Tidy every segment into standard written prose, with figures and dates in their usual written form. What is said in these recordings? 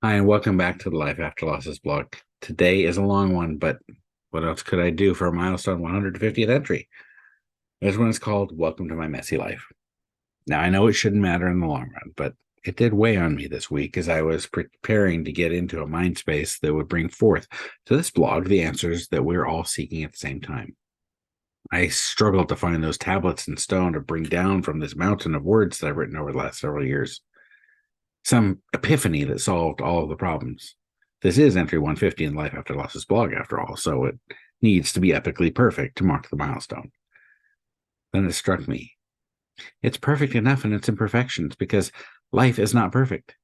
Hi, and welcome back to the Life After Losses blog. Today is a long one, but what else could I do for a milestone 150th entry? This one is called Welcome to My Messy Life. Now, I know it shouldn't matter in the long run, but it did weigh on me this week as I was preparing to get into a mind space that would bring forth to this blog the answers that we're all seeking at the same time. I struggled to find those tablets in stone to bring down from this mountain of words that I've written over the last several years. Some epiphany that solved all of the problems. This is entry 150 in Life After Losses blog, after all, so it needs to be epically perfect to mark the milestone. Then it struck me. It's perfect enough in its imperfections because life is not perfect.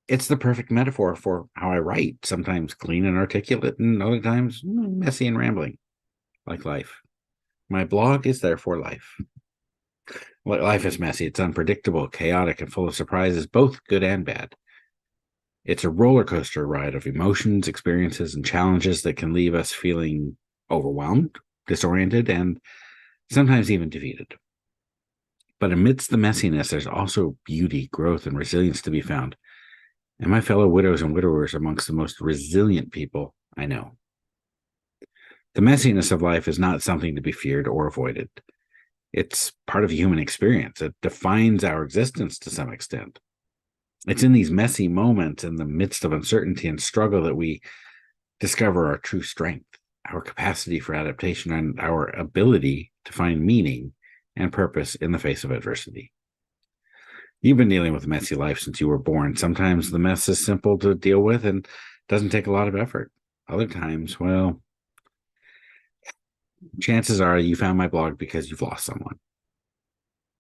It's the perfect metaphor for how I write, sometimes clean and articulate, and other times messy and rambling, like life. My blog is therefore life. Life is messy, it's unpredictable, chaotic, and full of surprises, both good and bad. It's a roller coaster ride of emotions, experiences, and challenges that can leave us feeling overwhelmed, disoriented, and sometimes even defeated. But amidst the messiness, there's also beauty, growth, and resilience to be found. And my fellow widows and widowers are amongst the most resilient people I know. The messiness of life is not something to be feared or avoided. It's part of human experience. It defines our existence to some extent. It's in these messy moments, in the midst of uncertainty and struggle, that we discover our true strength, our capacity for adaptation, and our ability to find meaning and purpose in the face of adversity. You've been dealing with a messy life since you were born. Sometimes the mess is simple to deal with and doesn't take a lot of effort. Other times, well, chances are you found my blog because you've lost someone.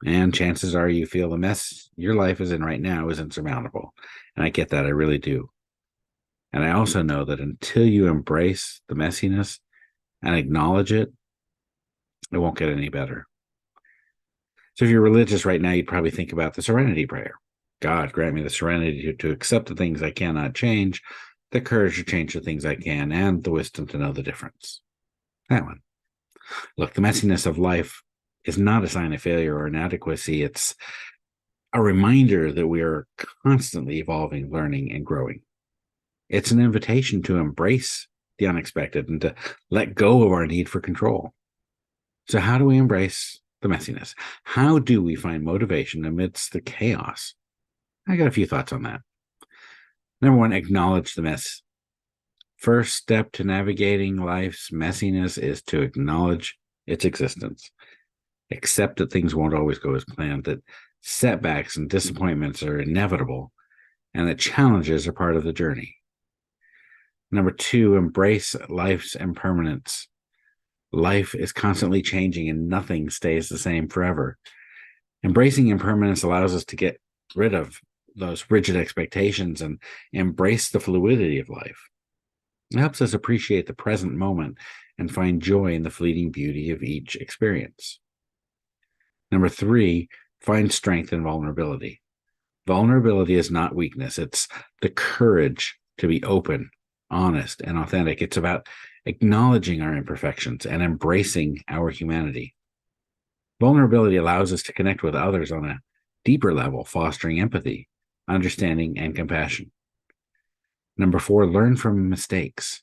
And chances are you feel the mess your life is in right now is insurmountable. And I get that, I really do. And I also know that until you embrace the messiness and acknowledge it, it won't get any better. So if you're religious right now, you'd probably think about the serenity prayer. God, grant me the serenity to accept the things I cannot change, the courage to change the things I can, and the wisdom to know the difference. That one. Look, the messiness of life is not a sign of failure or inadequacy. It's a reminder that we are constantly evolving, learning, and growing. It's an invitation to embrace the unexpected and to let go of our need for control. So, how do we embrace the messiness? How do we find motivation amidst the chaos? I got a few thoughts on that. Number one, acknowledge the mess. First step to navigating life's messiness is to acknowledge its existence. Accept that things won't always go as planned, that setbacks and disappointments are inevitable, and that challenges are part of the journey. Number two, embrace life's impermanence. Life is constantly changing and nothing stays the same forever. Embracing impermanence allows us to get rid of those rigid expectations and embrace the fluidity of life. It helps us appreciate the present moment and find joy in the fleeting beauty of each experience. Number three, find strength in vulnerability. Vulnerability is not weakness. It's the courage to be open, honest, and authentic. It's about acknowledging our imperfections and embracing our humanity. Vulnerability allows us to connect with others on a deeper level, fostering empathy, understanding, and compassion. Number four, learn from mistakes.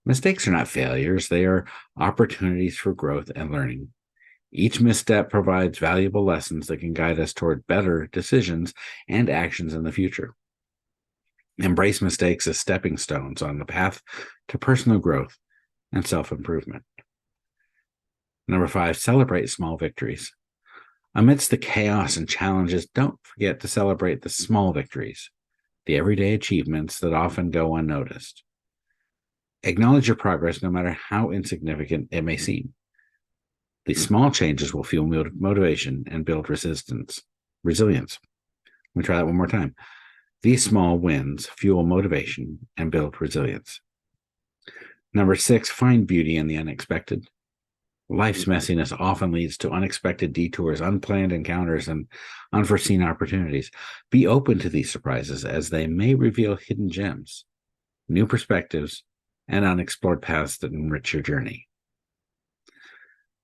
Mistakes are not failures, they are opportunities for growth and learning. Each misstep provides valuable lessons that can guide us toward better decisions and actions in the future. Embrace mistakes as stepping stones on the path to personal growth and self-improvement. Number five, celebrate small victories. Amidst the chaos and challenges, don't forget to celebrate the small victories, the everyday achievements that often go unnoticed. Acknowledge your progress no matter how insignificant it may seem. These small changes will fuel motivation and build resilience. Let me try that one more time. These small wins fuel motivation and build resilience. Number six, find beauty in the unexpected. Life's messiness often leads to unexpected detours, unplanned encounters, and unforeseen opportunities. Be open to these surprises as they may reveal hidden gems, new perspectives, and unexplored paths that enrich your journey.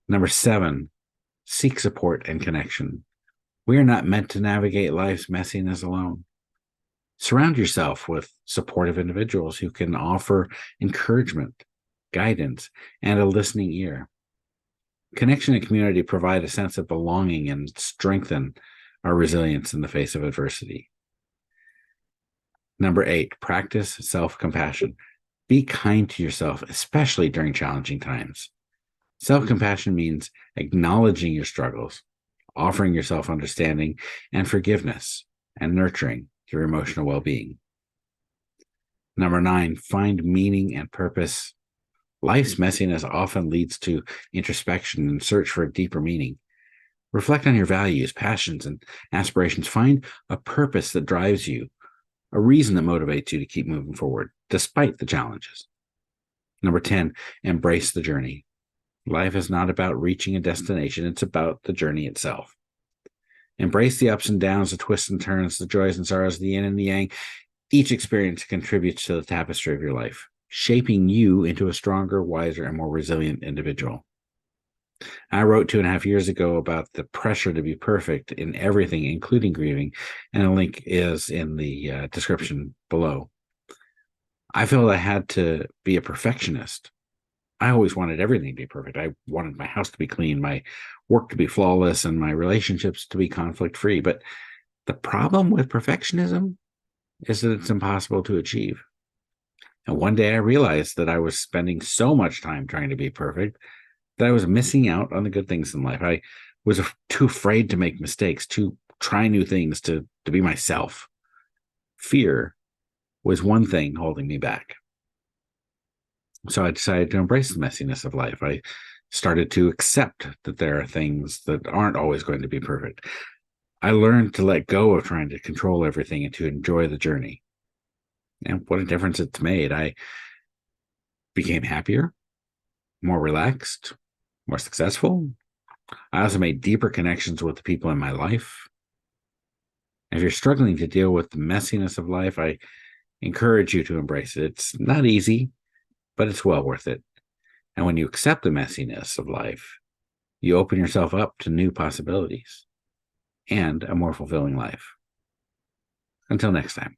Number seven, seek support and connection. We are not meant to navigate life's messiness alone. Surround yourself with supportive individuals who can offer encouragement, guidance, and a listening ear. Connection and community provide a sense of belonging and strengthen our resilience in the face of adversity. Number 8, practice self-compassion. Be kind to yourself, especially during challenging times. Self-compassion means acknowledging your struggles, offering yourself understanding and forgiveness, and nurturing your emotional well-being. Number 9, find meaning and purpose. Life's messiness often leads to introspection and search for a deeper meaning. Reflect on your values, passions, and aspirations. Find a purpose that drives you, a reason that motivates you to keep moving forward, despite the challenges. Number 10, embrace the journey. Life is not about reaching a destination, it's about the journey itself. Embrace the ups and downs, the twists and turns, the joys and sorrows, the yin and the yang. Each experience contributes to the tapestry of your life, shaping you into a stronger, wiser, and more resilient individual. I wrote 2.5 years ago about the pressure to be perfect in everything, including grieving, and a link is in the description below. I felt I had to be a perfectionist. I always wanted everything to be perfect. I wanted my house to be clean, my work to be flawless, and my relationships to be conflict-free. But the problem with perfectionism is that it's impossible to achieve. And one day I realized that I was spending so much time trying to be perfect that I was missing out on the good things in life. I was too afraid to make mistakes, to try new things, to be myself. Fear was one thing holding me back. So I decided to embrace the messiness of life. I started to accept that there are things that aren't always going to be perfect. I learned to let go of trying to control everything and to enjoy the journey. And what a difference it's made. I became happier, more relaxed, more successful. I also made deeper connections with the people in my life. If you're struggling to deal with the messiness of life, I encourage you to embrace it. It's not easy, but it's well worth it. And when you accept the messiness of life, you open yourself up to new possibilities and a more fulfilling life. Until next time.